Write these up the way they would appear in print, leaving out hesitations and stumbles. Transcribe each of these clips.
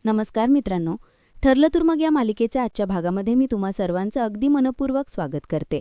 नमस्कार मित्रांनो. ठरलं तर मग या मालिकेच्या आजच्या भागामध्ये मी तुम्हा सर्वांचं अगदी मनपूर्वक स्वागत करते.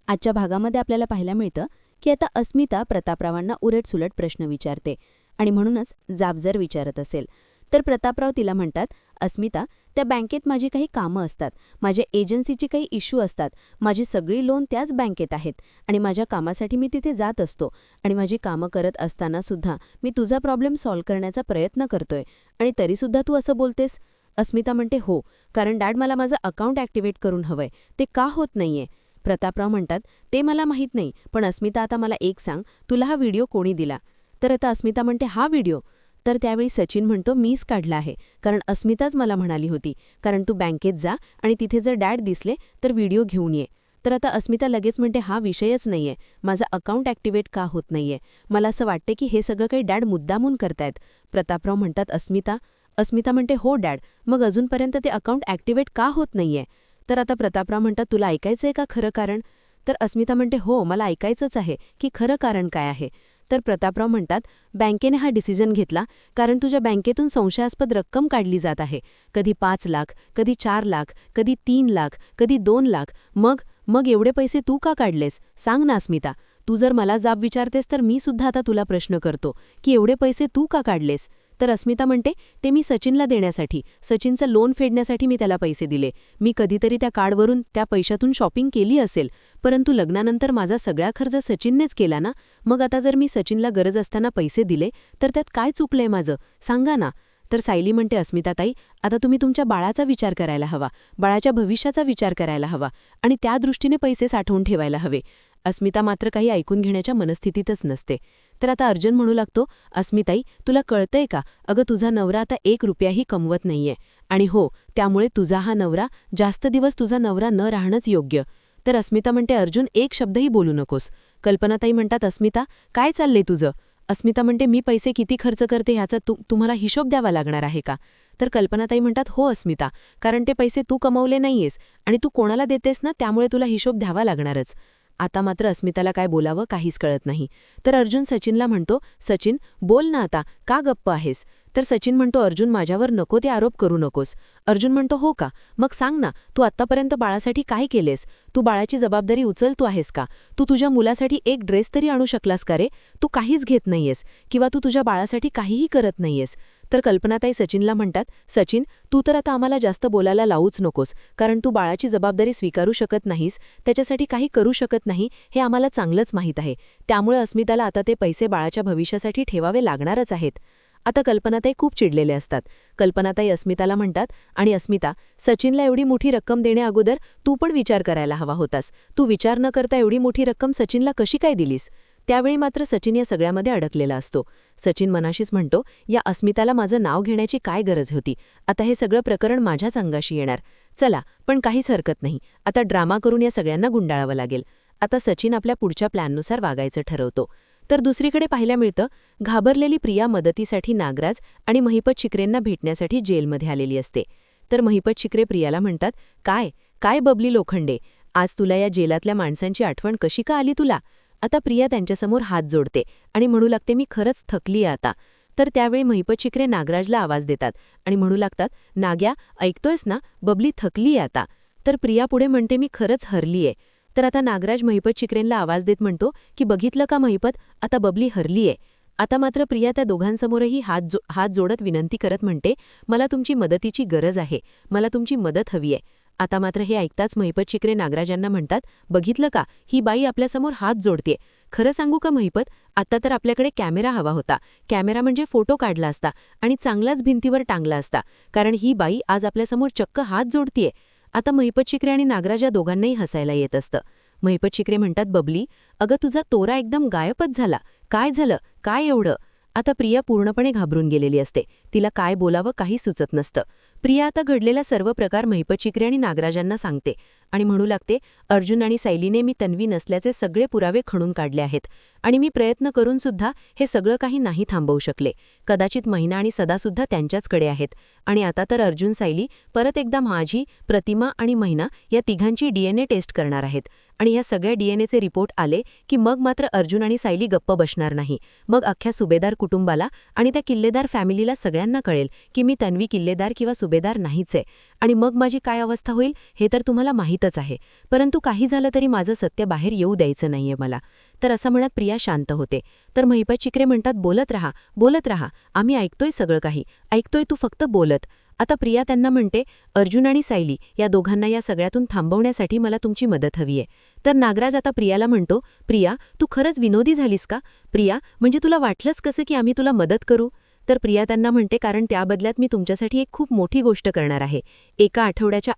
आजच्या भागामध्ये आपल्याला पाहायला मिळतं की आता अस्मिता प्रतापरावांना उलटसुलट प्रश्न विचारते आणि म्हणूनच जाब विचारत असेल तर प्रतापराव तिला म्हणतात, अस्मिता, त्या बँकेत माझी काही कामं असतात, माझ्या एजन्सीची काही इश्यू असतात, माझी सगळी लोन त्याच बँकेत आहेत आणि माझ्या कामासाठी मी तिथे जात असतो आणि माझी कामं करत असताना सुद्धा मी तुझा प्रॉब्लेम सॉल्व्ह करण्याचा प्रयत्न करतोय आणि तरीसुद्धा तू असं बोलतेस. अस्मिता म्हणते, हो, कारण डॅड मला माझं अकाउंट ॲक्टिव्हेट करून हवंय, ते का होत नाहीये? प्रतापराव म्हणतात, ते मला माहीत नाही, पण अस्मिता आता मला एक सांग, तुला हा व्हिडिओ कोणी दिला? तर आता अस्मिता म्हणते, हा व्हिडिओ? तर त्यावेळी सचिन म्हणतो, मीच काढला आहे, कारण अस्मिताच मला म्हणाली होती, कारण तू बँकेत जा आणि तिथे जर डॅड दिसले तर व्हिडिओ घेऊन ये. तर आता अस्मिता लगेच म्हणते, हा विषयच नाहीये, माझं अकाउंट ॲक्टिव्हेट का होत नाहीये? मला असं वाटते की हे सगळं काही डॅड मुद्दामून करतायत. प्रतापराव म्हणतात, अस्मिता? अस्मिता म्हणते, हो डॅड, मग अजूनपर्यंत ते अकाउंट ॲक्टिव्हेट का होत नाहीये? तर आता प्रतापराव म्हणतात, तुला ऐकायचंय का खरं कारण? तर अस्मिता म्हणते, हो, मला ऐकायचंच आहे की खरं कारण काय आहे. तर प्रतापराव म्हणतात, बँकेने हा डिसिजन घेतला कारण तुझ्या बँकेतून संशयास्पद रक्कम काढली जात आहे. कधी 5 लाख, कधी 4 लाख, कधी 3 लाख, कधी 2 लाख. मग मग एवढे पैसे तू का काढलेस? सांग ना अस्मिता. तू जर मला जाब विचारतेस तर मी सुद्धा आता तुला प्रश्न करतो की एवढे पैसे तू का काढलेस? तर अस्मिता म्हणते, ते मी सचिनला देण्यासाठी, सचिनचं लोन फेडण्यासाठी मी त्याला पैसे दिले. मी कधीतरी त्या कार्डवरून त्या पैशातून शॉपिंग केली असेल, परंतु लग्नानंतर माझा सगळा खर्च सचिननेच केला ना. मग आता जर मी सचिनला गरज असताना पैसे दिले तर त्यात काय चुकलंय माझं? सांगा ना. तर सायली म्हणते, अस्मिताताई, आता तुम्ही तुमच्या बाळाचा विचार करायला हवा, बाळाच्या भविष्याचा विचार करायला हवा आणि त्या दृष्टीने पैसे साठवून ठेवायला हवे. अस्मिता मात्र काही ऐकून घेण्याच्या मनस्थितीतच नसते. तर आता अर्जुन म्हणू लागतो, अस्मिताई, तुला कळतंय का? अगं, तुझा नवरा आता 1 रुपयाही कमवत नाहीये आणि हो, त्यामुळे तुझा हा नवरा जास्त दिवस तुझा नवरा न राहणंच योग्य. तर अस्मिता म्हणते, अर्जुन, एक शब्दही बोलू नकोस. कल्पनाताई म्हणतात, अस्मिता, काय चाललंय तुझं? अस्मिता म्हणते, मी पैसे किती खर्च करते ह्याचा तुम्हाला हिशोब द्यावा लागणार आहे का? तर कल्पनाताई म्हणतात, हो अस्मिता, कारण ते पैसे तू कमवले नाहीयेस आणि तू कोणाला देतेस ना, त्यामुळे तुला हिशोब द्यावा लागणारच. आता मात्र अस्मिताला काय बोलावं काहीच कळत नाही. तर अर्जुन सचिनला म्हणतो, सचिन, बोल ना आता, का गप्प आहेस? तर सचिन म्हणतो, अर्जुन, माझ्यावर नको ते आरोप करू नकोस. अर्जुन म्हणतो, हो का? मग सांग ना, तू आत्तापर्यंत बाळासाठी काय केलेस? तू बाळाची जबाबदारी उचलतो आहेस का? तू तुझ्या मुलासाठी एक ड्रेस तरी आणू शकलास का रे? तू काहीच घेत नाहीयेस किंवा तू तुझ्या बाळासाठी काहीही करत नाहीयेस. तर कल्पनाताई सचिनला म्हणतात, सचिन, तू तर आता आम्हाला जास्त बोलायला लावूच नकोस, कारण तू बाळाची जबाबदारी स्वीकारू शकत नाहीस, त्याच्यासाठी काही करू शकत नाही, हे आम्हाला चांगलंच माहीत आहे. त्यामुळे अस्मिताला आता ते पैसे बाळाच्या भविष्यासाठी ठेवावे लागणारच आहेत. आता कल्पनाताई खूप चिडलेले असतात. कल्पनाताई अस्मिताला म्हणतात, आणि अस्मिता, सचिनला एवढी मोठी रक्कम देण्याअगोदर तू पण विचार करायला हवा होतास. तू विचार न करता एवढी मोठी रक्कम सचिनला कशी काय दिलीस? त्यावेळी मात्र सचिन या सगळ्यामध्ये अडकलेला असतो. सचिन मनाशीच म्हणतो, या अस्मिताला माझं नाव घेण्याची काय गरज होती? आता हे सगळं प्रकरण माझ्याच अंगाशी येणार. चला, पण काहीच हरकत नाही, आता ड्रामा करून या सगळ्यांना गुंडाळावं लागेल. आता सचिन आपल्या पुढच्या प्लॅननुसार वागायचं ठरवतो. तर दुसरीकडे पाहायला मिळतं, घाबरलेली प्रिया मदतीसाठी नागराज आणि महिपत शिकरेंना भेटण्यासाठी जेलमध्ये आलेली असते. तर महिपत शिकरे प्रियाला म्हणतात, काय काय बबली लोखंडे, आज तुला या जेलातल्या माणसांची आठवण कशी का आली तुला? आता प्रिया त्यांच्यासमोर हात जोडते आणि म्हणू लागते, मी खरंच थकली आहे आता. तर त्यावेळी महिपत शिकरे नागराजला आवाज देतात आणि म्हणू लागतात, नाग्या, ऐकतोयस ना, बबली थकली आहे आता. तर प्रिया पुढे म्हणते, मी खरंच हरली आहे. तर आता नागराज महिपत शिकरेंना आवाज देत म्हणतो की बघितलं का महिपत, आता बबली हरलीये. आता मात्र प्रिया त्या दोघांसमोरही हात जोडत विनंती करत म्हणते, मला तुमची मदतीची गरज आहे, मला तुमची मदत हवी आहे. आता मात्र हे ऐकताच महिपत शिकरे नागराजांना म्हणतात, बघितलं का, ही बाई आपल्यासमोर हात जोडते. खरं सांगू का महिपत, आता तर आपल्याकडे कॅमेरा हवा होता. कॅमेरा म्हणजे फोटो काढला असता आणि चांगलाच भिंतीवर टांगला असता, कारण ही बाई आज आपल्यासमोर चक्क हात जोडतीये. आता महिपत शिकरे आणि नागराज या दोघांनाही हसायला येत असतं. महिपत शिकरे म्हणतात, बबली, अगं, तुझा तोरा एकदम गायबच झाला. काय झालं? काय एवढं? आता प्रिया पूर्णपणे घाबरून गेलेली असते. तिला काय बोलावं काही सुचत नसतं. प्रिया आता घडलेला सर्व प्रकार महिपत शिकरे आणि नागराजांना सांगते आणि म्हणू लागते, अर्जुन आणि सायलीने मी तन्वी नसल्याचे सगळे पुरावे खणून काढले आहेत आणि मी प्रयत्न करून सुद्धा हे सगळं काही नाही थांबवू शकले. कदाचित महिना आणि सदासुद्धा त्यांच्याचकडे आहेत आणि आता तर अर्जुन सायली परत एकदा माझी, प्रतिमा आणि महिना या तिघांची DNA टेस्ट करणार आहेत आणि या सगळ्या DNAचे रिपोर्ट आले की मग मात्र अर्जुन आणि सायली गप्प बसणार नाही. मग अख्ख्या सुभेदार कुटुंबाला आणि त्या किल्लेदार फॅमिलीला सगळ्यांना कळेल की मी तन्वी किल्लेदार किंवा सुभेदार नाहीच आहे आणि मग माझी काय अवस्था होईल हे तर तुम्हाला माहीतच आहे. परंतु काही झालं तरी माझं सत्य बाहेर येऊ द्यायचं नाहीये मला. तर असं म्हणत प्रिया शांत होते. तर महिपत शिकरे म्हणतात, बोलत राहा, आम्ही ऐकतोय सगळं काही, ऐकतोय, तू फक्त बोलत. आता प्रिया त्यांना म्हणते, अर्जुन आणि सायली या दोघांना या सगळ्यातून थांबवण्यासाठी मला तुमची मदत हवी आहे. तर नागराज आता प्रियाला म्हणतो, प्रिया तू खरंच विनोदी झालीस का? प्रिया म्हणजे तुला वाटलंच कसं की आम्ही तुला मदत करू? तर प्रिया त्यांना म्हणते, कारण त्या बदल्यात मी तुमच्यासाठी एक खूप मोठी गोष्ट करणार आहे. एका आठवड्याच्या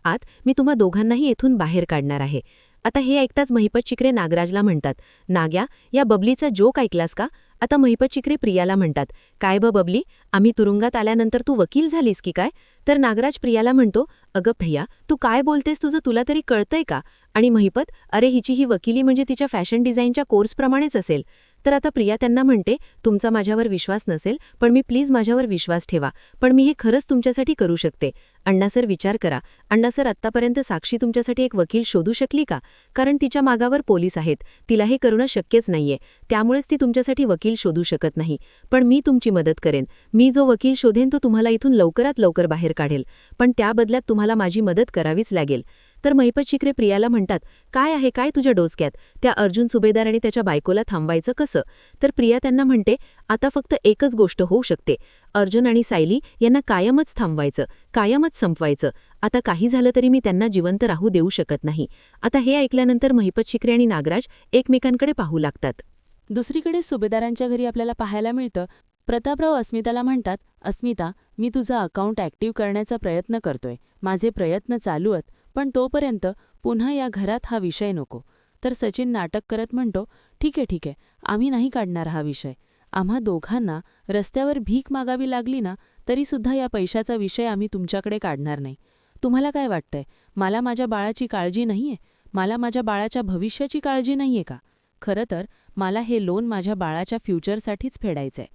आत मी तुम्हा दोघांनाही येथून बाहेर काढणार आहे. आता हे ऐकताच महिपत शिकरे नागराजला म्हणतात, नाग्या या बबलीचा जोक ऐकलास का? आता महिपत शिकरे प्रियाला म्हणतात, काय बबली, आम्ही तुरुंगात आल्यानंतर तू वकील झालीस की काय? तर नागराज प्रियाला म्हणतो, अगं प्रिया तू काय बोलतेस, तुझं तुला तरी कळतंय का? आणि महिपत, अरे हिची ही वकिली म्हणजे तिच्या फॅशन डिझाईनच्या कोर्सप्रमाणेच असेल. तर आता प्रिया त्यांना म्हणते, तुमचा माझ्यावर विश्वास नसेल पण मी प्लीज माझ्यावर विश्वास ठेवा, पण मी हे खरंच तुमच्यासाठी करू शकते. अण्णासर विचार करा, अण्णासर आत्तापर्यंत साक्षी तुमच्यासाठी एक वकील शोधू शकली का? कारण तिच्या मागावर पोलीस आहेत, तिला हे करणं शक्यच नाहीये, त्यामुळेच ती तुमच्यासाठी वकील शोधू शकत नाही. पण मी तुमची मदत करेन, मी जो वकील शोधेन तो तुम्हाला इथून लवकरात लवकर बाहेर काढेल, पण त्या बदल्यात तुम्हाला माझी मदत करावीच लागेल. तर महिपत शिकरे प्रियाला म्हणतात, काय तुझ्या डोसक्यात? त्या अर्जुन सुभेदार आणि त्याच्या बायकोला थांबवायचं कसं? तर प्रिया त्यांना म्हणते, आता फक्त एकच गोष्ट होऊ शकते, अर्जुन आणि सायली यांना कायमच थांबवायचं, कायमच संपवायचं. आता काही झालं तरी मी त्यांना जिवंत राहू देऊ शकत नाही. आता हे ऐकल्यानंतर महिपत शिकरे आणि नागराज एकमेकांकडे पाहू लागतात. दुसरीकडे सुभेदारांच्या घरी आपल्याला पाहायला मिळतं, प्रतापराव अस्मिताला म्हणतात, अस्मिता मी तुझा अकाउंट ॲक्टिव्ह करण्याचा प्रयत्न करतोय, माझे प्रयत्न चालू आहेत, पण तोपर्यंत पुन्हा या घरात हा विषय नको. तर सचिन नाटक करत म्हणतो, ठीक आहे, आम्ही नाही काढणार हा विषय. आम्हा दोघांना रस्त्यावर भीक मागावी लागली ना तरीसुद्धा या पैशाचा विषय आम्ही तुमच्याकडे काढणार नाही. तुम्हाला काय वाटतंय, मला माझ्या बाळाची काळजी नाहीये? मला माझ्या बाळाच्या भविष्याची काळजी नाहीये का? खरं तर मला हे लोन माझ्या बाळाच्या फ्युचरसाठीच फेडायचंय.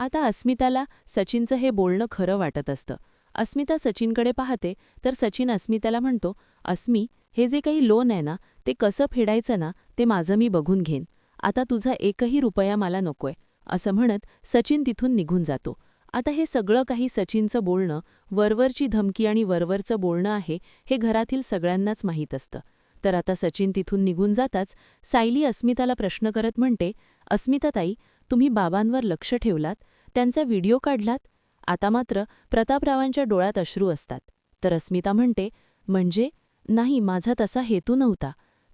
आता अस्मिताला सचिनचं हे बोलणं खरं वाटत असतं. अस्मिता सचिनकडे पाहते तर सचिन अस्मिताला म्हणतो, अस्मी हे जे काही लोन आहे ना ते कसं फेडायचं ना ते माझं मी बघून घेईन. आता तुझा एकही रुपया मला नकोय. असं म्हणत सचिन तिथून निघून जातो. आता हे सगळं काही सचिनचं बोलणं वरवरची धमकी आणि वरवरचं बोलणं आहे हे घरातील सगळ्यांनाच माहीत असतं. तर आता सचिन तिथून निघून जाताच सायली अस्मिताला प्रश्न करत म्हणते, अस्मिताताई तुम्ही बाबांवर लक्ष ठेवलात, त्यांचा व्हिडिओ काढलात, आता मात्र प्रतापरावांच्या डोळ्यात अश्रू असतात. तर अस्मिता म्हणते, म्हणजे नाही, माझा तसा हेतू नव्हता.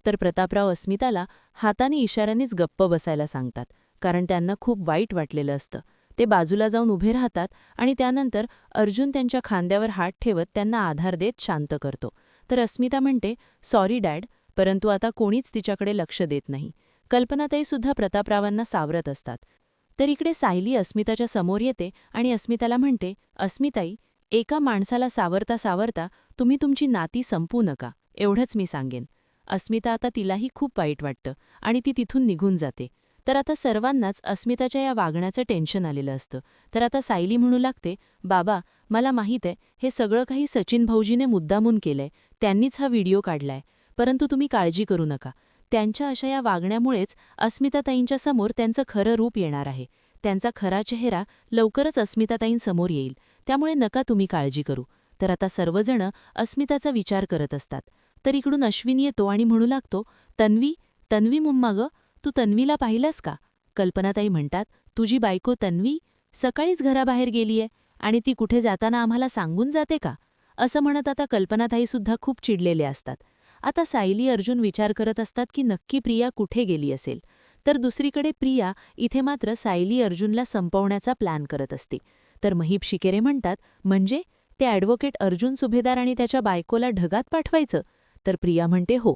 तर प्रतापराव अस्मिताला हाताने इशाऱ्यानेच गप्प बसायला सांगतात, कारण त्यांना खूप वाईट वाटलेलं असतं. ते बाजूला जाऊन उभे राहतात आणि त्यानंतर अर्जुन त्यांच्या खांद्यावर हात ठेवत त्यांना आधार देत शांत करतो. तर अस्मिता म्हणते, सॉरी डॅड, परंतु आता कोणीच तिच्याकडे लक्ष देत नाही. कल्पनाताईसुद्धा प्रतापरावांना सावरत असतात. तर इकडे सायली अस्मिताच्या समोर येते आणि अस्मिताला म्हणते, अस्मिताई एका माणसाला सावरता सावरता तुम्ही तुमची नाती संपवू नका, एवढंच मी सांगेन. अस्मिता आता तिलाही खूप वाईट वाटतं आणि ती तिथून निघून जाते. तर आता सर्वांनाच अस्मिताच्या या वागण्याचं टेन्शन आलेलं असतं. तर आता सायली म्हणू लागते, बाबा मला माहीत आहे हे सगळं काही सचिन भाऊजीने मुद्दामून केलंय, त्यांनीच हा व्हिडिओ काढलाय, परंतु तुम्ही काळजी करू नका. त्यांच्या अशा या वागण्यामुळेच अस्मिताताईंच्या समोर त्यांचं खरं रूप येणार आहे. त्यांचा खरा चेहरा लवकरच अस्मिताताईंसमोर येईल, त्यामुळे नका तुम्ही काळजी करू. तर आता सर्वजण अस्मिताचा विचार करत असतात. तर इकडून अश्विन येतो आणि म्हणू लागतो, तन्वी मुम्मा ग, तू तन्वीला पाहिलंस का? कल्पनाताई म्हणतात, तुझी बायको तन्वी सकाळीच घराबाहेर गेलीये आणि ती कुठे जाताना आम्हाला सांगून जाते का? असं म्हणत आता कल्पनाताईसुद्धा खूप चिडलेले असतात. आता सायली अर्जुन विचार करत असतात की नक्की प्रिया कुठे गेली असेल. तर दुसरीकडे प्रिया इथे मात्र सायली अर्जुनला संपवण्याचा प्लॅन करत असते. तर महिप शिकेरे म्हणतात, म्हणजे ते ॲडव्होकेट अर्जुन सुभेदार आणि त्याच्या बायकोला ढगात पाठवायचं? तर प्रिया म्हणते, हो.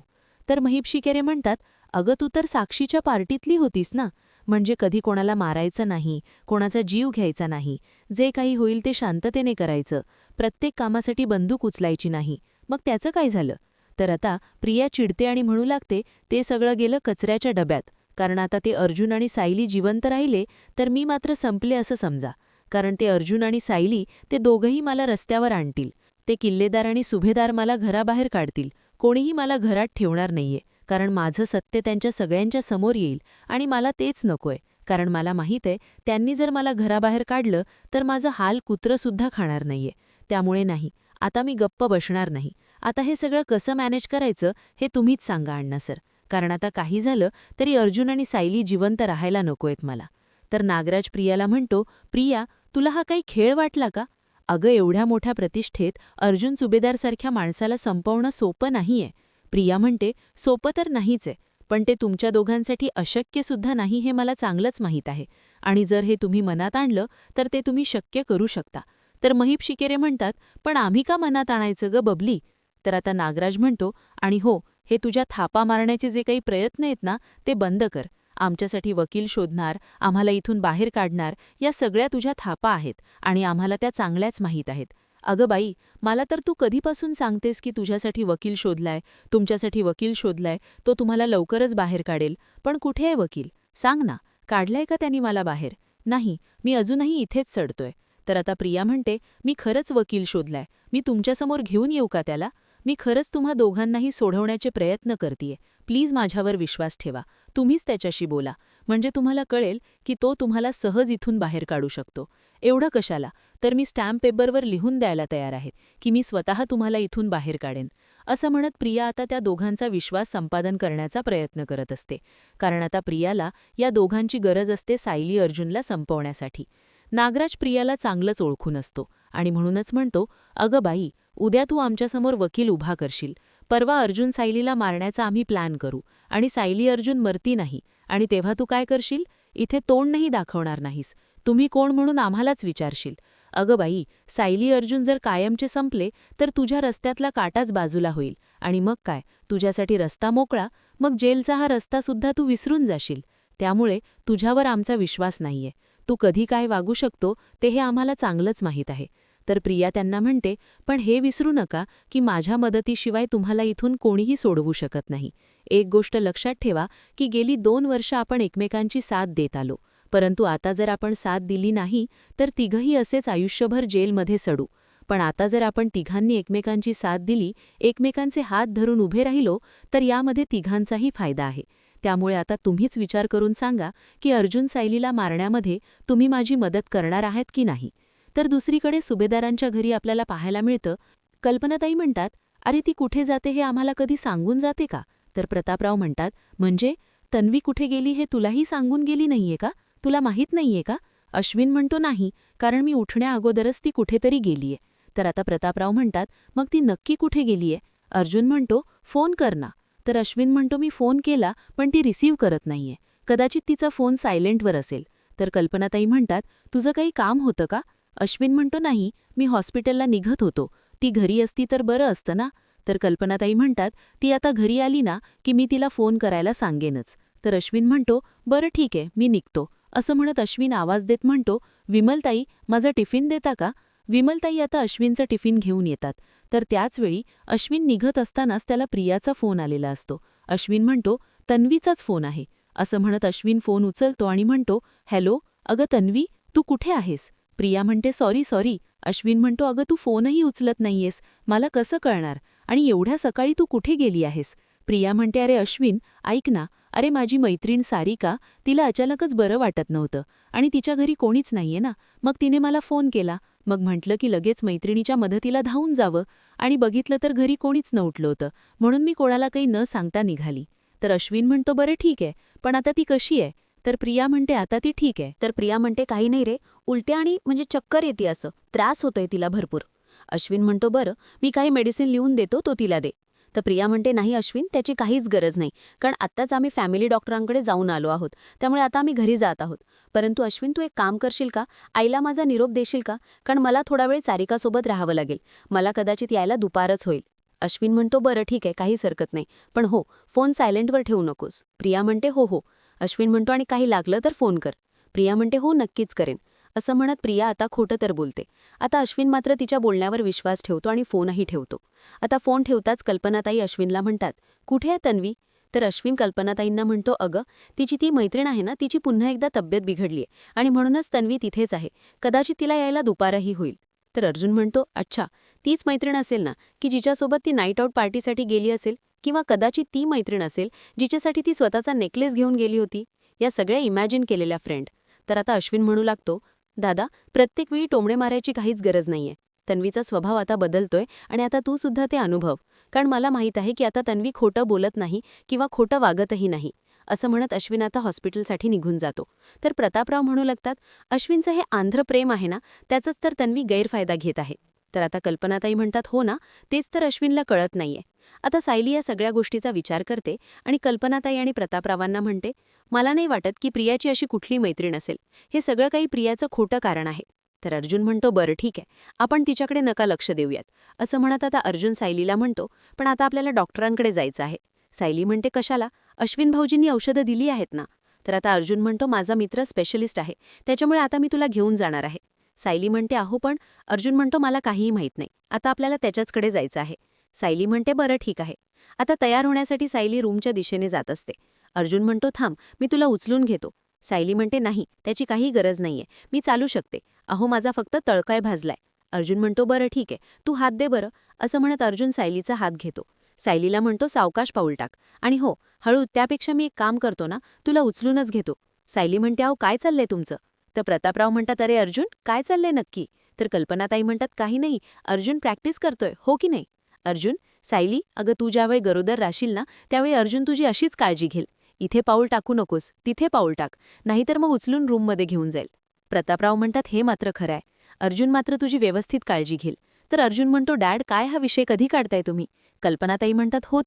तर महिप शिकेरे म्हणतात, अगं तू तर साक्षीच्या पार्टीतली होतीस ना, म्हणजे कधी कोणाला मारायचं नाही, कोणाचा जीव घ्यायचा नाही, जे काही होईल ते शांततेने करायचं, प्रत्येक कामासाठी बंदूक उचलायची नाही. मग त्याचं काय झालं? तर आता प्रिया चिडते आणि म्हणू लागते, ते सगळं गेलं कचऱ्याच्या डब्यात. कारण आता ते अर्जुन आणि सायली जिवंत राहिले तर मी मात्र संपले असं समजा. कारण ते अर्जुन आणि सायली ते दोघंही मला रस्त्यावर आणतील. ते किल्लेदार आणि सुभेदार मला घराबाहेर काढतील. कोणीही मला घरात ठेवणार नाहीये. कारण माझं सत्य त्यांच्या सगळ्यांच्या समोर येईल आणि मला तेच नकोय. कारण मला माहीत आहे त्यांनी जर मला घराबाहेर काढलं तर माझं हाल कुत्रंसुद्धा खाणार नाहीये. त्यामुळे नाही, आता मी गप्प बसणार नाही. आता हे सगळं कसं मॅनेज करायचं हे तुम्हीच सांगा अण्णा सर. कारण आता काही झालं तरी अर्जुन आणि सायली जिवंत राहायला नकोयत मला. तर नागराज प्रियाला म्हणतो, प्रिया, तुला हा काही खेळ वाटला का? अगं, एवढ्या मोठ्या प्रतिष्ठेत अर्जुन सुभेदारसारख्या माणसाला संपवणं सोपं नाहीये. प्रिया म्हणते, सोपं तर नाहीच आहे, पण ते तुमच्या दोघांसाठी अशक्यसुद्धा नाही हे मला चांगलंच माहीत आहे. आणि जर हे तुम्ही मनात आणलं तर ते तुम्ही शक्य करू शकता. तर महीप शिकेरे म्हणतात, पण आम्ही का मनात आणायचं ग बबली? तर आता नागराज म्हणतो, आणि हो, हे तुझ्या थापा मारण्याचे जे काही प्रयत्न आहेत ना ते बंद कर. आमच्यासाठी वकील शोधणार, आम्हाला इथून बाहेर काढणार, या सगळ्या तुझ्या थापा आहेत आणि आम्हाला त्या चांगल्याच माहीत आहेत. अगं बाई, मला तर तू कधीपासून सांगतेस की तुझ्यासाठी वकील शोधलाय, तुमच्यासाठी वकील शोधलाय, तो तुम्हाला लवकरच बाहेर काढेल. पण कुठे आहे वकील? सांग ना, काढलाय का त्यांनी मला बाहेर? नाही, मी अजूनही इथेच चढतोय. तर आता प्रिया म्हणते, मी खरंच वकील शोधलाय. मी तुमच्यासमोर घेऊन येऊ का त्याला? मी खरंच तुम्हा दोघांनाही सोडवण्याचे प्रयत्न करतीये. प्लीज माझ्यावर विश्वास ठेवा. तुम्हीच त्याच्याशी बोला. म्हणजे तुम्हाला कळेल की तो तुम्हाला सहज इथून बाहेर काढू शकतो. एवढं कशाला? तर मी स्टॅम्प पेपरवर लिहून द्यायला तयार आहे की मी स्वतः तुम्हाला इथून बाहेर काढेन. असं म्हणत प्रिया आता त्या दोघांचा विश्वास संपादन करण्याचा प्रयत्न करत असते. कारण आता प्रियाला या दोघांची गरज असते सायली अर्जुनला संपवण्यासाठी. नागराज प्रियाला चांगलंच ओळखून असतो आणि म्हणूनच म्हणतो, अगं बाई, उद्या तू आमच्यासमोर वकील उभा करशील. परवा अर्जुन सायलीला मारण्याचा आम्ही प्लॅन करू आणि सायली अर्जुन मरती नाही. आणि तेव्हा तू काय करशील? इथे तोंड नाही दाखवणार नाहीस. तुम्ही कोण म्हणून आम्हालाच विचारशील. अगं बाई, सायली अर्जुन जर कायमचे संपले तर तुझ्या रस्त्यातला काटाच बाजूला होईल. आणि मग काय, तुझ्यासाठी रस्ता मोकळा. मग जेलचा हा रस्तासुद्धा तू विसरून जाशील. त्यामुळे तुझ्यावर आमचा विश्वास नाहीये. तू कधी काय वागू शकतो ते हे आम्हाला चांगलंच माहीत आहे. तर प्रिया त्यांना म्हणते, पण हे विसरू नका की माझ्या मदतीशिवाय तुम्हाला इथून कोणीही सोडवू शकत नाही. एक गोष्ट लक्षात ठेवा की गेली 2 वर्ष आपण एकमेकांची साथ देत आलो. परंतु आता जर आपण साथ दिली नाही तर तिघंही असेच आयुष्यभर जेलमध्ये सडू. पण आता जर आपण तिघांनी एकमेकांची साथ दिली, एकमेकांचे हात धरून उभे राहिलो, तर यामध्ये तिघांचाही फायदा आहे. त्यामुळे आता तुम्हीच विचार करून सांगा की अर्जुन सायलीला मारण्यामध्ये तुम्ही माझी मदत करणार आहात की नाही. तर दुसरीकडे सुभेदारांच्या घरी आपल्याला पाहायला मिळतं, कल्पनाताई म्हणतात, अरे ती कुठे जाते हे आम्हाला कधी सांगून जाते का? तर प्रतापराव म्हणतात, म्हणजे तन्वी कुठे गेली हे तुलाही सांगून गेली नाहीये का? तुला माहीत नाहीये का? अश्विन म्हणतो, नाही, कारण मी उठण्याअगोदरच ती कुठेतरी गेलीये. तर आता प्रतापराव म्हणतात, मग ती नक्की कुठे गेलीये? अर्जुन म्हणतो, फोन कर ना. तर अश्विन म्हणतो, मी फोन केला पण ती रिसीव्ह करत नाहीये. कदाचित तिचा फोन सायलेंटवर असेल. तर कल्पनाताई म्हणतात, तुझं काही काम होतं का? अश्विन म्हणतो, नाही, मी हॉस्पिटलला निघत होतो. ती घरी असती तर बरं असतं ना. तर कल्पनाताई म्हणतात, ती आता घरी आली ना की मी तिला फोन करायला सांगेनच. तर अश्विन म्हणतो, बरं ठीक आहे, मी निघतो. असं म्हणत अश्विन आवाज देत म्हणतो, विमलताई, माझा टिफिन देता का? विमलताई आता अश्विनचा टिफिन घेऊन येतात. तर त्याचवेळी अश्विन निघत असतानाच त्याला प्रियाचा फोन आलेला असतो. अश्विन म्हणतो, तन्वीचाच फोन आहे. असं म्हणत अश्विन फोन उचलतो आणि म्हणतो, हॅलो, अगं तन्वी, तू कुठे आहेस? प्रिया म्हणते, सॉरी. अश्विन म्हणतो, अगं तू फोनही उचलत नाहीयेस, मला कसं कळणार? आणि एवढ्या सकाळी तू कुठे गेली आहेस? प्रिया म्हणते, अरे अश्विन, ऐक ना, अरे माझी मैत्रीण सारिका, तिला अचानकच बरं वाटत नव्हतं आणि तिच्या घरी कोणीच नाहीये ना. मग तिने मला फोन केला. मग म्हटलं की लगेच मैत्रिणीच्या मदतीला धावून जावं. आणि बघितलं तर घरी कोणीच नव्हतं होतं, म्हणून मी कोणाला काही न सांगता निघाली. तर अश्विन म्हणतो, बरं ठीक आहे, पण आता ती कशी आहे? तर प्रिया म्हणते, आता ती ठीक आहे. तर प्रिया म्हणते, काही नाही रे, उलट्या आणि म्हणजे चक्कर येते, असं त्रास होतोय तिला भरपूर. अश्विन म्हणतो, बरं, मी काही मेडिसिन लिहून देतो, तो तिला दे. तर प्रिया म्हणते, नाही अश्विन, त्याची काहीच गरज नाही, कारण आत्ताच आम्ही फॅमिली डॉक्टरांकडे जाऊन आलो आहोत, त्यामुळे आता आम्ही घरी जात आहोत. परंतु अश्विन, तू एक काम करशील का? आईला माझा निरोप देशील का? कारण मला थोडा वेळ सारिकासोबत राहावं लागेल. मला कदाचित यायला दुपारच होईल. अश्विन म्हणतो, बरं ठीक आहे, काहीच हरकत नाही, पण हो, फोन सायलेंटवर ठेवू नकोस. प्रिया म्हणते, हो. अश्विन म्हणतो आणि काही लागलं तर फोन कर. प्रिया म्हणते हो नक्कीच करेन. असं म्हणत प्रिया आता खोटं तर बोलते. आता अश्विन मात्र तिच्या बोलण्यावर विश्वास ठेवतो आणि फोनही ठेवतो. आता फोन ठेवताच कल्पनाताई अश्विनला म्हणतात, कुठे आहे तन्वी? तर अश्विन कल्पनाताईंना म्हणतो, अगं तिची ती मैत्रीण आहे ना, तिची पुन्हा एकदा तब्येत बिघडलीये आणि म्हणूनच तन्वी तिथेच आहे. कदाचित तिला यायला दुपारही होईल. तर अर्जुन म्हणतो, अच्छा तीच मैत्रीण असेल ना की जिच्यासोबत ती नाईट आऊट पार्टीसाठी गेली असेल, किंवा कदाचित ती मैत्रीण असेल जिच्यासाठी ती स्वतःचा नेकलेस घेऊन गेली होती. या सगळ्या इमॅजिन केलेल्या फ्रेंड. तर आता अश्विन म्हणू लागतो, दादा प्रत्येक वेळी टोमणे मारायची काहीच गरज नाहीये. तन्वीचा स्वभाव आता बदलतोय आणि आता तू सुद्धा ते अनुभव. कारण मला माहीत आहे की आता तन्वी खोटं बोलत नाही किंवा खोटं वागतही नाही. असं म्हणत अश्विन आता हॉस्पिटलसाठी निघून जातो. तर प्रतापराव म्हणू लागतात, अश्विनचं हे आंध्र प्रेम आहे ना, त्याचाच तर तन्वी गैरफायदा घेत आहे. तर आता कल्पनाताई म्हणतात, हो ना, तेच तर अश्विनला कळत नाहीये. आता सायली या सगळ्या गोष्टीचा विचार करते आणि कल्पनाताई आणि प्रतापरावांना म्हणते, मला नाही वाटत की प्रियाची अशी कुठली मैत्रीण असेल. हे सगळं काही प्रियाचं खोटं कारण आहे. तर अर्जुन म्हणतो, बरं ठीक आहे, आपण तिच्याकडे नका लक्ष देऊयात. असं म्हणत आता अर्जुन सायलीला म्हणतो, पण आता आपल्याला डॉक्टरांकडे जायचं आहे. सायली म्हणते, कशाला? अश्विन भाऊजींनी औषधं दिली आहेत ना. तर आता अर्जुन म्हणतो, माझा मित्र स्पेशलिस्ट आहे, त्याच्यामुळे आता मी तुला घेऊन जाणार आहे. सायली म्हणते, अहो पण. अर्जुन म्हणतो, मला काहीही माहीत नाही, आता आपल्याला त्याच्याचकडे जायचं आहे. सायली म्हणते, बरं ठीक आहे. आता तयार होण्यासाठी सायली रूमच्या दिशेने जात असते. अर्जुन म्हणतो, थांब मी तुला उचलून घेतो. सायली म्हणते, नाही त्याची काही गरज नाहीये, मी चालू शकते. अहो माझा फक्त तळकाय भाजलाय. अर्जुन म्हणतो, बरं ठीक आहे, तू हात दे बरं. असं म्हणत अर्जुन सायलीचा हात घेतो. सायलीला म्हणतो, सावकाश पाऊल टाक आणि हो हळू, त्यापेक्षा मी एक काम करतो ना, तुला उचलूनच घेतो. सायली म्हणते, अहो काय चाललंय तुमचं? तर प्रतापराव म्हणतात, अरे अर्जुन काय चाललंय नक्की? तर कल्पनाताई म्हणतात, काही नाही, अर्जुन प्रॅक्टिस करतोय, हो की नाही? अर्जुन, सायली, अगं तू ज्यावेळी गरोदर राशील ना, त्यावेळी अर्जुन तुझी अशीच काळजी घेईल. इथे पाऊल टाकू नकोस, तिथे पाऊल टाक, नाहीतर मग उचलून रूममध्ये घेऊन जाईल. प्रतापराव म्हणतात, हे मात्र खरं आहे, अर्जुन मात्र तुझी व्यवस्थित काळजी घेईल. तर अर्जुन म्हणतो, डॅड काय हा विषय कधी काढताय तुम्ही? कल्पनाताई म्हणतात, हो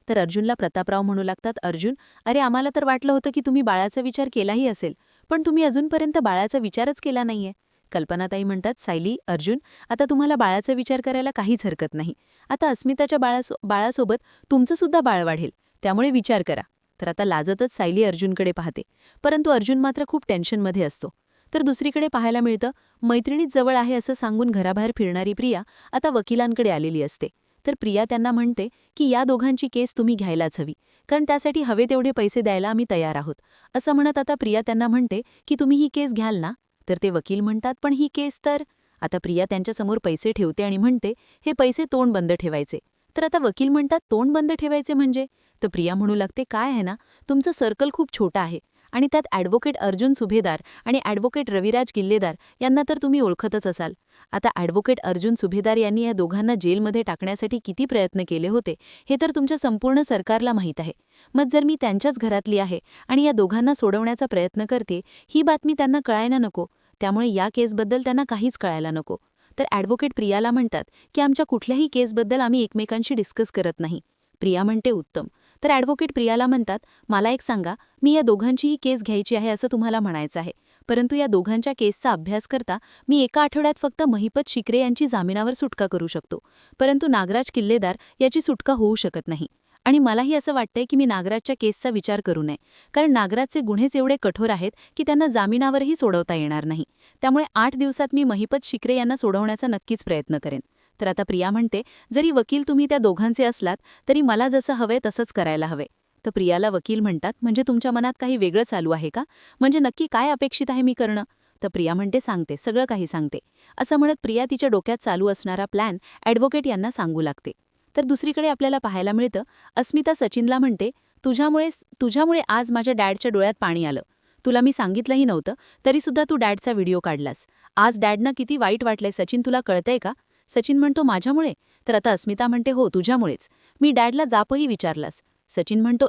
तर अर्जुनला प्रतापराव म्हणू लागतात, अर्जुन अरे आम्हाला तर वाटलं होतं की तुम्ही बाळाचा विचार केलाही असेल, पण तुम्ही अजूनपर्यंत बाळाचा विचारच केला नाहीये. कल्पनाताई म्हणतात, सायली, अर्जुन आता तुम्हाला बाळाचा विचार करायला काहीच हरकत नाही. आता अस्मिताच्या बाळासोबत तुमचं सुद्धा बाळ वाढेल, त्यामुळे विचार करा. तर आता लाजतच सायली अर्जुनकडे पाहते, परंतु अर्जुन मात्र खूप टेन्शनमध्ये असतो. तर दुसरीकडे पाहायला मिळतं, मैत्रिणीच जवळ आहे असं सांगून घराबाहेर फिरणारी प्रिया आता वकिलांकडे आलेली असते. तर प्रिया त्यांना म्हणते की या दोघांची केस तुम्ही घ्यायलाच हवी, कारण त्यासाठी हवे तेवढे पैसे द्यायला आम्ही तयार आहोत. असं म्हणत आता प्रिया त्यांना म्हणते की तुम्ही ही केस घ्याल ना? तर ते वकील म्हणतात, पण ही केस तर. आता प्रिया त्यांच्यासमोर पैसे ठेवते आणि म्हणते, हे पैसे तोंड बंद ठेवायचे. तर आता वकील म्हणतात, तोंड बंद ठेवायचे म्हणजे? तर प्रिया म्हणू लागते, काय आहे ना, तुमचं सर्कल खूप छोटा आहे आणि त्यात ॲडव्होकेट अर्जुन सुभेदार आणि ॲडव्होकेट रविराज किल्लेदार यांना तर तुम्ही ओळखतच असाल. आता ॲडव्होकेट अर्जुन सुभेदार यांनी या दोघांना जेलमध्ये टाकण्यासाठी किती प्रयत्न केले होते हे तर तुमच्या संपूर्ण सरकारला माहीत आहे. मग जर मी त्यांच्याच घरातली आहे आणि या दोघांना सोडवण्याचा प्रयत्न करते, ही बातमी त्यांना कळायला नको, त्यामुळे या केसबद्दल त्यांना काहीच कळायला नको. तर ॲडव्होकेट प्रियाला म्हणतात की आमच्या कुठल्याही केसबद्दल आम्ही एकमेकांशी डिस्कस करत नाही. प्रिया म्हणते, उत्तम. तर ॲडव्होकेट प्रियाला म्हणतात, मला एक सांगा, मी या दोघांचीही केस घ्यायची आहे असं तुम्हाला म्हणायचं आहे, परंतु या दोघांच्या केसचा अभ्यास करता मी एका आठवड्यात फक्त महिपत शिकरे यांची जामिनावर सुटका करू शकतो, परंतु नागराज किल्लेदार याची सुटका होऊ शकत नाही. आणि मलाही असं वाटतंय की मी नागराजच्या केसचा विचार करू नये, कारण नागराजचे गुन्हेच एवढे कठोर आहेत की त्यांना जामिनावरही सोडवता येणार नाही. त्यामुळे 8 दिवसात मी महिपत शिकरे यांना सोडवण्याचा नक्कीच प्रयत्न करेन. तर आता प्रिया म्हणते, जरी वकील तुम्ही त्या दोघांचे असलात तरी मला जसं हवंय तसंच करायला हवे. तर प्रियाला वकील म्हणतात, म्हणजे तुमच्या मनात काही वेगळं चालू आहे का? म्हणजे नक्की काय अपेक्षित आहे मी करणं? तर प्रिया म्हणते, सांगते, सगळं काही सांगते. असं म्हणत प्रिया तिच्या डोक्यात चालू असणारा प्लॅन ॲडव्होकेट यांना सांगू लागते. तर दुसरीकडे आपल्याला पाहायला मिळतं, अस्मिता सचिनला म्हणते, तुझ्यामुळे आज माझ्या डॅडच्या डोळ्यात पाणी आलं. तुला मी सांगितलंही नव्हतं तरीसुद्धा तू डॅडचा व्हिडिओ काढलास. आज डॅडनं किती वाईट वाटलंय सचिन, तुला कळतंय का? सचिन म्हणतो, माझ्यामुळे? तर आता अस्मिता म्हणते, हो तुझ्यामुळेच. मी डॅडला जापही विचारलास. सचिन म्हणतो,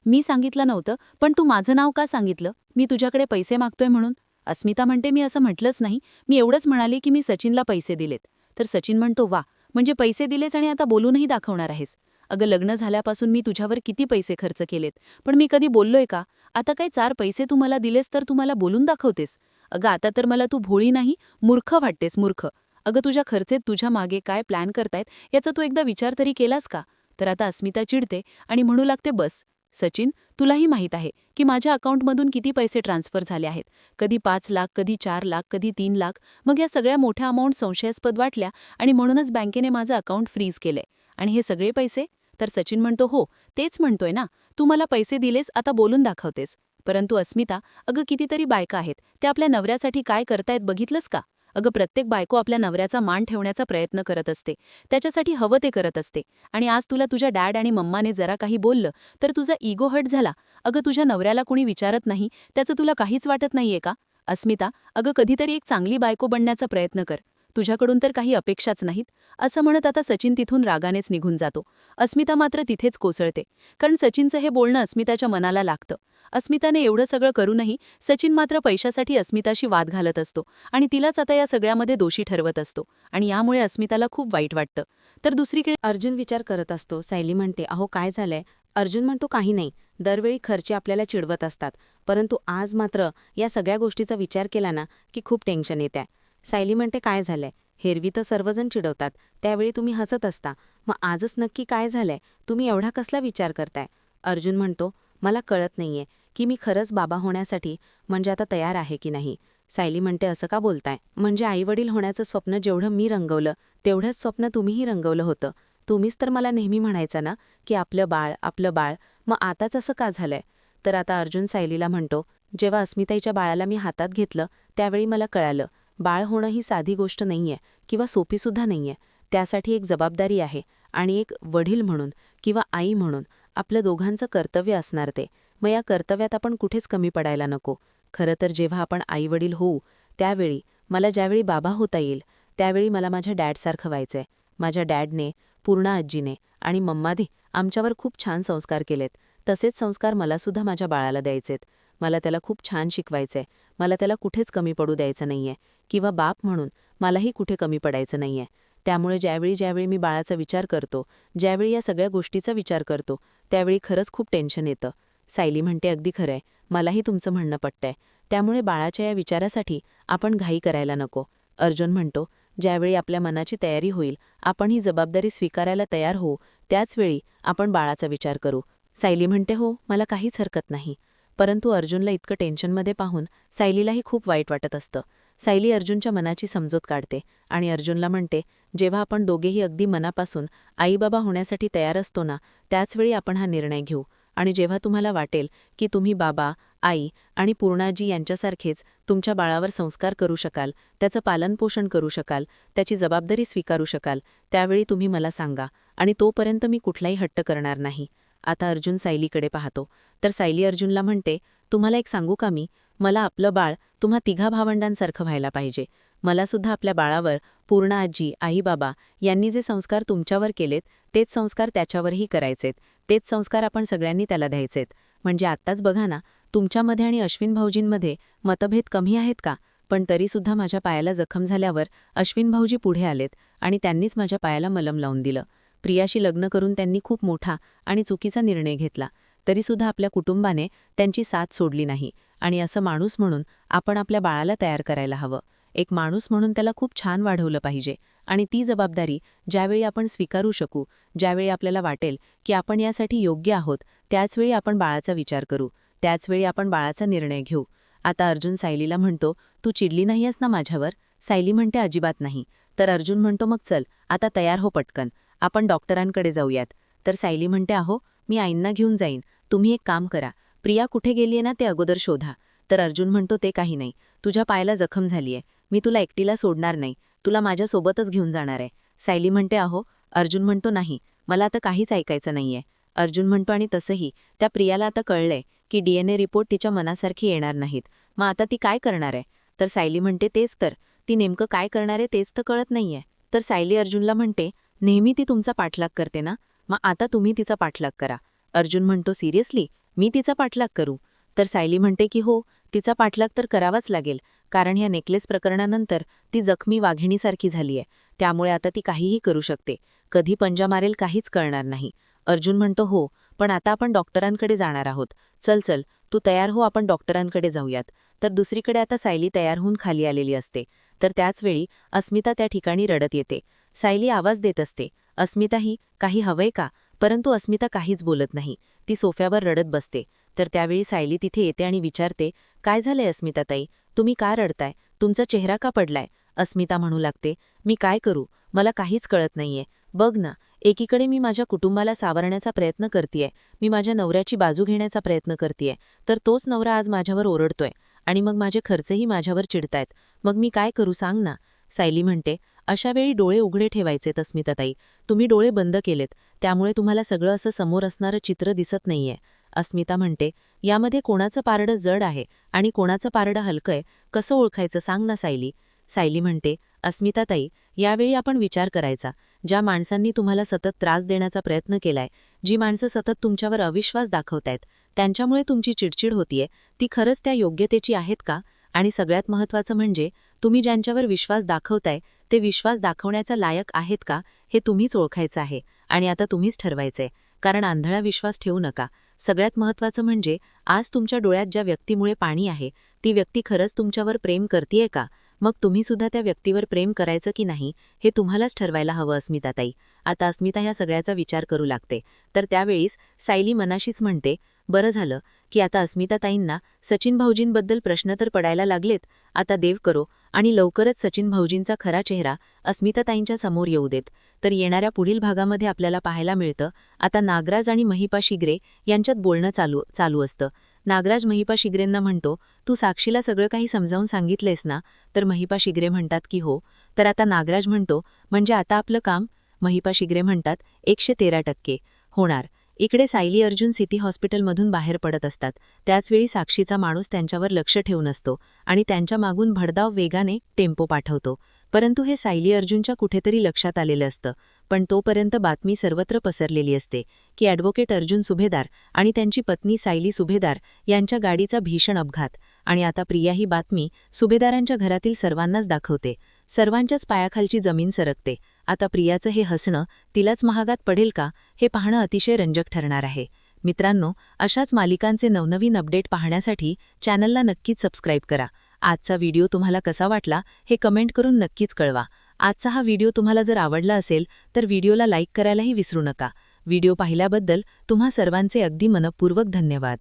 मी सांगितलं नव्हतं, पण तू माझं नाव का सांगितलं? मी तुझ्याकडे पैसे मागतोय म्हणून? अस्मिता म्हणते, मी असं म्हटलंच नाही, मी एवढंच म्हणाले की मी सचिनला पैसे दिलेत. तर सचिन म्हणतो, वा, म्हणजे पैसे दिलेस आणि आता बोलूनही दाखवणार आहेस? अगं लग्न झाल्यापासून मी तुझ्यावर किती पैसे खर्च केलेत, पण मी कधी बोललोय का? आता काय 4 पैसे तू मला दिलेस तर तू मला बोलून दाखवतेस? अगं आता तर मला तू भोळी नाही, मूर्ख वाटतेस, मूर्ख. अगं तुझ्या खर्चेत तुझ्या मागे काय प्लॅन करतायत याचा तू एकदा विचार तरी केलास का? तर आता अस्मिता चिडते आणि म्हणू लागते, बस, सचिन, तुलाही माहीत आहे की माझ्या अकाउंटमधून किती पैसे ट्रान्सफर झाले आहेत. कधी 5 लाख, कधी 4 लाख, कधी 3 लाख. मग या सगळ्या मोठ्या अमाऊंट संशयास्पद वाटल्या आणि म्हणूनच बँकेने माझं अकाउंट फ्रीज केलंय. आणि हे सगळे पैसे? तर सचिन म्हणतो, हो, तेच म्हणतोय ना. तू मला पैसे दिलेस, आता बोलून दाखवतेस. परंतु अस्मिता, अगं कितीतरी बायका आहेत, त्या आपल्या नवऱ्यासाठी काय करतायत बघितलंस का? अगं प्रत्येक बायको आपल्या नवऱ्याचा मान ठेवण्याचा प्रयत्न करत असते, त्याच्यासाठी हवं ते करत असते. आणि आज तुला तुझ्या डॅड आणि मम्माने जरा काही बोललं तर तुझा इगो हर्ट झाला. अगं तुझ्या नवऱ्याला कुणी विचारत नाही, त्याचं तुला काहीच वाटत नाहीये का? अस्मिता, अगं कधीतरी एक चांगली बायको बनण्याचा प्रयत्न कर. तुझ्याकडून तर काही अपेक्षाच नाहीत. असं म्हणत आता सचिन तिथून रागानेच निघून जातो. अस्मिता मात्र तिथेच कोसळते, कारण सचिनचं हे बोलणं अस्मिताच्या मनाला लागतं. अस्मिताने एवढं सगळं करूनही सचिन मात्र पैशासाठी अस्मिताशी वाद घालत असतो आणि तिलाच आता या सगळ्यामध्ये दोषी ठरवत असतो. आणि यामुळे अस्मिताला खूप वाईट वाटतं. तर दुसरीकडे अर्जुन विचार करत असतो. सायली म्हणते, अहो काय झालंय? अर्जुन म्हणतो, काही नाही. दरवेळी खर्चे आपल्याला चिडवत असतात, परंतु आज मात्र या सगळ्या गोष्टीचा विचार केला ना की खूप टेन्शन येतंय. सायली म्हणते, काय झालंय? हेरवी तर सर्वजण चिडवतात, त्यावेळी तुम्ही हसत असता. मग आजच नक्की काय झालंय? तुम्ही एवढा कसला विचार करताय? अर्जुन म्हणतो, मला कळत नाहीये की मी खरंच बाबा होण्यासाठी म्हणजे आता तयार आहे की नाही. सायली म्हणते, असं का बोलताय? म्हणजे आईवडील होण्याचं स्वप्न जेवढं मी रंगवलं तेवढंच स्वप्न तुम्हीही रंगवलं होतं. तुम्हीच तर मला नेहमी म्हणायचा ना की आपलं बाळ, आपलं बाळ. मग आताच असं का झालंय? तर आता अर्जुन सायलीला म्हणतो, जेव्हा अस्मिताईच्या बाळाला मी हातात घेतलं त्यावेळी मला कळालं, बाळ होणं ही साधी गोष्ट नाहीये किंवा सोपीसुद्धा नाहीये. त्यासाठी एक जबाबदारी आहे आणि एक वडील म्हणून किंवा आई म्हणून आपलं दोघांचं कर्तव्य असणार ते. मग या कर्तव्यात आपण कुठेच कमी पडायला नको. खरं तर जेव्हा आपण आईवडील होऊ त्यावेळी मला ज्यावेळी बाबा होता येईल त्यावेळी मला माझ्या डॅडसारखं व्हायचंय. माझ्या डॅडने, पूर्णा आजीने आणि मम्मादी आमच्यावर खूप छान संस्कार केलेत. तसेच संस्कार मलासुद्धा माझ्या बाळाला द्यायचेत. मला त्याला खूप छान शिकवायचंय. मला त्याला कुठेच कमी पडू द्यायचं नाहीये किंवा बाप म्हणून मलाही कुठे कमी पडायचं नाहीये. त्यामुळे ज्यावेळी मी बाळाचा विचार करतो, ज्यावेळी या सगळ्या गोष्टीचा विचार करतो, त्यावेळी खरंच खूप टेन्शन येतं. सायली म्हणते, अगदी खरंय, मलाही तुमचं म्हणणं पटतंय. त्यामुळे बाळाच्या या विचारासाठी आपण घाई करायला नको. अर्जुन म्हणतो, ज्यावेळी आपल्या मनाची तयारी होईल, आपण ही जबाबदारी स्वीकारायला तयार होऊ, त्याचवेळी आपण बाळाचा विचार करू. सायली म्हणते, हो, मला काहीच हरकत नाही. परंतु अर्जुनला इतकं टेन्शनमध्ये पाहून सायलीलाही खूप वाईट वाटत असतं. सायली अर्जुनच्या मनाची समजूत काढते आणि अर्जुनला म्हणते, जेव्हा आपण दोघेही अगदी मनापासून आईबाबा होण्यासाठी तयार असतो ना, त्याचवेळी आपण हा निर्णय घेऊ. आणि जेव्हा तुम्हाला वाटेल की तुम्ही बाबा, आई आणि पूर्णाजी यांच्यासारखेच तुमच्या बाळावर संस्कार करू शकाल, त्याचं पालनपोषण करू शकाल, त्याची जबाबदारी स्वीकारू शकाल, त्यावेळी तुम्ही मला सांगा आणि तोपर्यंत मी कुठलाही हट्ट करणार नाही. आता अर्जुन सायलीकडे पाहतो, तर सायली अर्जुनला म्हणते, तुम्हाला एक सांगू का मी? मला आपलं बाळ तुम्हा तिघा भावंडांसारखं व्हायला पाहिजे. मलासुद्धा आपल्या बाळावर पूर्णा आजी, आई बाबा यांनी जे संस्कार तुमच्यावर केलेत तेच संस्कार त्याच्यावरही करायचेत. तेच संस्कार आपण सगळ्यांनी त्याला द्यायचेत. म्हणजे आत्ताच बघा ना, तुमच्यामध्ये आणि अश्विन भाऊजींमध्ये मतभेद कमी आहेत का? पण तरीसुद्धा माझ्या पायाला जखम झाल्यावर अश्विन भाऊजी पुढे आलेत आणि त्यांनीच माझ्या पायाला मलम लावून दिलं. प्रियाशी लग्न करून त्यांनी खूप मोठा आणि चुकीचा निर्णय घेतला. तरीसुद्धा आपल्या कुटुंबाने त्यांची साथ सोडली नाही. आणि असं माणूस म्हणून आपण आपल्या बाळाला तयार करायला हवं. एक माणूस म्हणून त्याला खूप छान वाढवलं पाहिजे. आणि ती जबाबदारी ज्यावेळी आपण स्वीकारू शकू, ज्यावेळी आपल्याला वाटेल की आपण यासाठी योग्य आहोत, त्याचवेळी आपण बाळाचा विचार करू, त्याचवेळी आपण बाळाचा निर्णय घेऊ. आता अर्जुन सायलीला म्हणतो, तू चिडली नाहीयस ना माझ्यावर? सायली म्हणते, अजिबात नाही. तर अर्जुन म्हणतो, मग चल, आता तयार हो पटकन, आपण डॉक्टरांकडे जाऊयात. तर सायली म्हणते, अहो, मी आईंना घेऊन जाईन. तुम्ही एक काम करा, प्रिया कुठे गेलीये ना ते अगोदर शोधा. तर अर्जुन म्हणतो, ते काही नाही, तुझ्या पायाला जखम झालीये, मी तुला एकटीला सोडणार नाही, तुला माझ्यासोबतच घेऊन जाणार आहे. सायली म्हणते, अहो. अर्जुन म्हणतो, नाही, मला आता काहीच ऐकायचं नाहीये. अर्जुन म्हणतो, आणि तसंही त्या प्रियाला आता कळलंय की DNA रिपोर्ट तिच्या मनासारखी येणार नाहीत. मग आता ती काय करणार आहे? तर सायली म्हणते, तेच तर, ती नेमकं काय करणार आहे तेच तर कळत नाहीये. तर सायली अर्जुनला म्हणते, नेहमी ती तुमचा पाठलाग करते ना, मग आता तुम्ही तिचा पाठलाग करा. अर्जुन म्हणतो, सिरियसली मी तिचा पाठलाग करू? तर सायली म्हणते की हो, तिचा पाठलाग तर करावाच लागेल, कारण ह्या नेकलेस प्रकरणानंतर ती जखमी वाघिणीसारखी झालीये. त्यामुळे आता ती काहीही करू शकते, कधी पंजा मारेल काहीच कळणार नाही. अर्जुन म्हणतो, हो, पण आता आपण डॉक्टरांकडे जाणार आहोत. चल चल, तू तयार हो, आपण डॉक्टरांकडे जाऊयात. तर दुसरीकडे आता सायली तयार होऊन खाली आलेली असते. तर त्याचवेळी अस्मिता त्या ठिकाणी रडत येते. सायली आवाज देत असते, अस्मिताही काही हवंय का? परंतु अस्मिता काहीच बोलत नाही. ती सोफ्यावर रडत बसते. तर त्यावेळी सायली तिथे येते आणि विचारते, काय झालंय अस्मिताताई, तुम्ही का रडताय, तुमचा चेहरा का पडलाय? अस्मिता म्हणू लागते, मी काय करू, मला काहीच कळत नाहीये. बघ ना, एकीकडे मी माझ्या कुटुंबाला सावरण्याचा प्रयत्न करतेय, मी माझ्या नवऱ्याची बाजू घेण्याचा प्रयत्न करतेय, तर तोच नवरा आज माझ्यावर ओरडतोय आणि मग माझे खर्चही माझ्यावर चिडतायत. मग मी काय करू सांग ना. सायली म्हणते, अशा वेळी डोळे उघडे ठेवायचेत अस्मिताताई. तुम्ही डोळे बंद केलेत, त्यामुळे तुम्हाला सगळं असं समोर असणारं चित्र दिसत नाहीये. अस्मिता म्हणते, यामध्ये कोणाचं पारडं जड आहे आणि कोणाचं पारडं हलकंय, कसं ओळखायचं सांग ना सायली. सायली म्हणते, अस्मिताताई, यावेळी आपण विचार करायचा, ज्या माणसांनी तुम्हाला सतत त्रास देण्याचा प्रयत्न केलाय, जी माणसं सतत तुमच्यावर अविश्वास दाखवतायत, त्यांच्यामुळे तुमची चिडचिड होतीये, ती खरंच त्या योग्यतेची आहेत का? आणि सगळ्यात महत्त्वाचं म्हणजे, तुम्ही ज्यांच्यावर विश्वास दाखवताय ते विश्वास दाखवण्याच्या लायक आहेत का, हे तुम्हीच ओळखायचं आहे आणि आता तुम्हीच ठरवायचंय. कारण आंधळा विश्वास ठेवू नका. सगळ्यात महत्त्वाचं म्हणजे, आज तुमच्या डोळ्यात ज्या व्यक्तीमुळे पाणी आहे, ती व्यक्ती खरंच तुमच्यावर प्रेम करतीये का? मग तुम्ही सुद्धा त्या व्यक्तीवर प्रेम करायचं की नाही, हे तुम्हालाच ठरवायला हवं अस्मिताताई. आता अस्मिता ह्या सगळ्याचा विचार करू लागते. तर त्यावेळीच सायली मनाशीच म्हणते, बरं झालं की आता अस्मिताताईंना सचिन भाऊजींबद्दल प्रश्न तर पडायला लागलेत. आता देव करो आणि लवकरच सचिन भाऊजींचा खरा चेहरा अस्मिताताईंच्या समोर येऊ देत. तर येणाऱ्या पुढील भागामध्ये आपल्याला पाहायला मिळतं, आता नागराज आणि महिपा शिगरे यांच्यात बोलणं चालू असतं. नागराज महिपा शिगरेंना म्हणतो, तू साक्षीला सगळं काही समजावून सांगितलेस ना? तर महिपा शिगरे म्हणतात की हो. तर आता नागराज म्हणतो, म्हणजे आता आपलं काम? महिपा शिगरे म्हणतात, 113% होणार. इकडे सायली अर्जुन सिटी हॉस्पिटलमधून बाहेर पडत असतात. त्याचवेळी साक्षीचा माणूस त्यांच्यावर लक्ष ठेवून असतो आणि त्यांच्या मागून भरधाव वेगाने टेम्पो पाठवतो. परंतु हे सायली अर्जुनच्या कुठेतरी लक्षात आलेलं असतं. पण तोपर्यंत बातमी सर्वत्र पसरलेली असते की ॲडव्होकेट अर्जुन सुभेदार आणि त्यांची पत्नी सायली सुभेदार यांच्या गाडीचा भीषण अपघात. आणि आता प्रिया ही बातमी सुभेदारांच्या घरातील सर्वांनाच दाखवते. सर्वांच्याच पायाखालची जमीन सरकते. आता प्रियाचं हे हसणं तिलाच महागात पडेल का, हे पाहणं अतिशय रंजक ठरणार आहे. मित्रांनो, अशाच मालिकांचे नवनवीन अपडेट पाहण्यासाठी चॅनलला नक्कीच सबस्क्राईब करा. आजचा व्हिडिओ तुम्हाला कसा वाटला हे कमेंट करून नक्कीच कळवा. आजचा हा व्हिडिओ तुम्हाला जर आवडला असेल तर व्हिडिओला लाईक करायलाही विसरू नका. व्हिडिओ पाहिल्याबद्दल तुम्हा सर्वांचे अगदी मनःपूर्वक धन्यवाद.